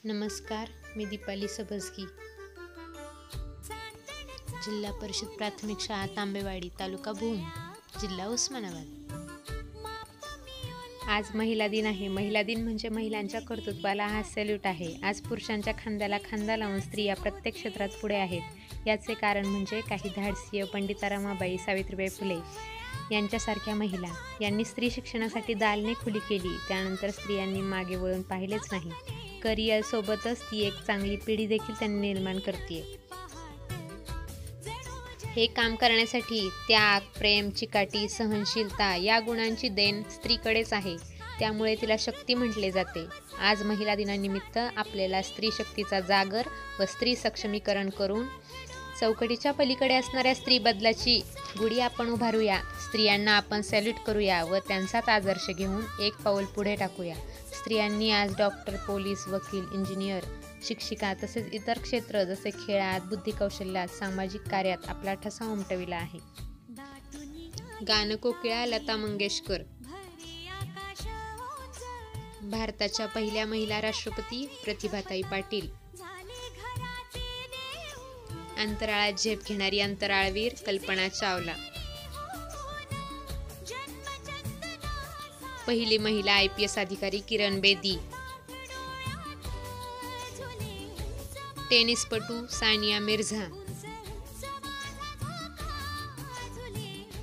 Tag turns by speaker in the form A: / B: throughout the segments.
A: नमस्कार, मी दीपाली सबजगी. जिल्हा परिषद प्राथमिक शाळा तांबेवाडी, तालुका भूम, जिल्हा उस्मानाबाद. आज महिला दिन आहे. महिला दिन म्हणजे महिलांच्या कर्तृत्वाला हा सॅल्यूट आहे. आज पुरुषांच्या खांद्याला खांदा लावून स्त्रिया प्रत्येक क्षेत्रात पुढे आहेत. याचे कारण म्हणजे काही धाडसी पंडिता रमाबाई, सावित्रीबाई फुले यांच्यासारख्या महिला. यांनी स्त्री शिक्षणासाठी दालने खुली केली. त्यानंतर स्त्रियांनी मागे वळून पाहिलेच नाही. करिअर सोबतच ती एक चांगली पिढी देखील त्यांनी निर्माण करते. हे काम करण्यासाठी त्याग, प्रेम, चिकाटी, सहनशीलता या गुणांची देण स्त्रीकडेच आहे. त्यामुळे तिला शक्ती म्हटले जाते. आज महिला दिनानिमित्त आपल्याला स्त्री शक्तीचा जागर व स्त्री सक्षमीकरण करून चौकटीच्या पलीकडे असणाऱ्या स्त्री बदलाची गुढी आपण उभारूया. स्त्रियांना आपण सॅल्यूट करूया व त्यांचाच आदर्श घेऊन एक पाऊल पुढे टाकूया. स्त्रियांनी आज डॉक्टर, पोलीस, वकील, इंजिनियर, शिक्षिका तसेच इतर क्षेत्र जसे खेळात, बुद्धिकौशल्यात, सामाजिक कार्यात आपला ठसा उमटविला आहे. गानकोकिळा लता मंगेशकर. भारताच्या पहिल्या महिला राष्ट्रपती प्रतिभाताई पाटील. अंतराळात झेप घेणारी अंतराळवीर कल्पना चावला. पहिली महिला IPS अधिकारी किरण बेदी. टेनिसपटू सानिया मिर्झा.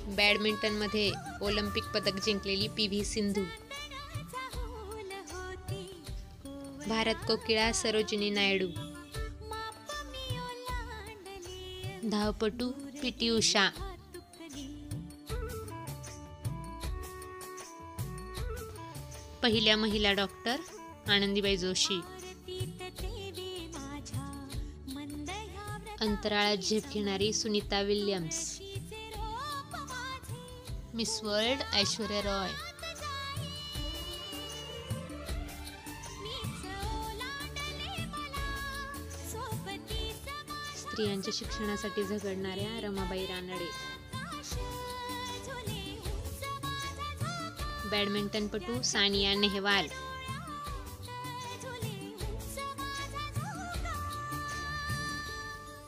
A: बॅडमिंटनमध्ये ऑलिम्पिक पदक जिंकलेली PV सिंधू. भारत कोकिळा सरोजिनी नायडू. धावपटू PT उषा. पहिल्या महिला डॉक्टर आनंदीबाई जोशी. अंतराळात झेप घेणारी Sunita Williams. Miss world Aishwarya Roy. स्त्रियांच्या शिक्षणासाठी झगडणाऱ्या रमाबाई रानडे. बॅडमिंटनपटू सानिया नेहवाल.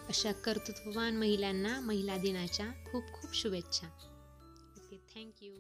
A: अशा कर्तृत्ववान महिलांना महिला दिनाच्या खूप खूप शुभेच्छा. Okay, thank you.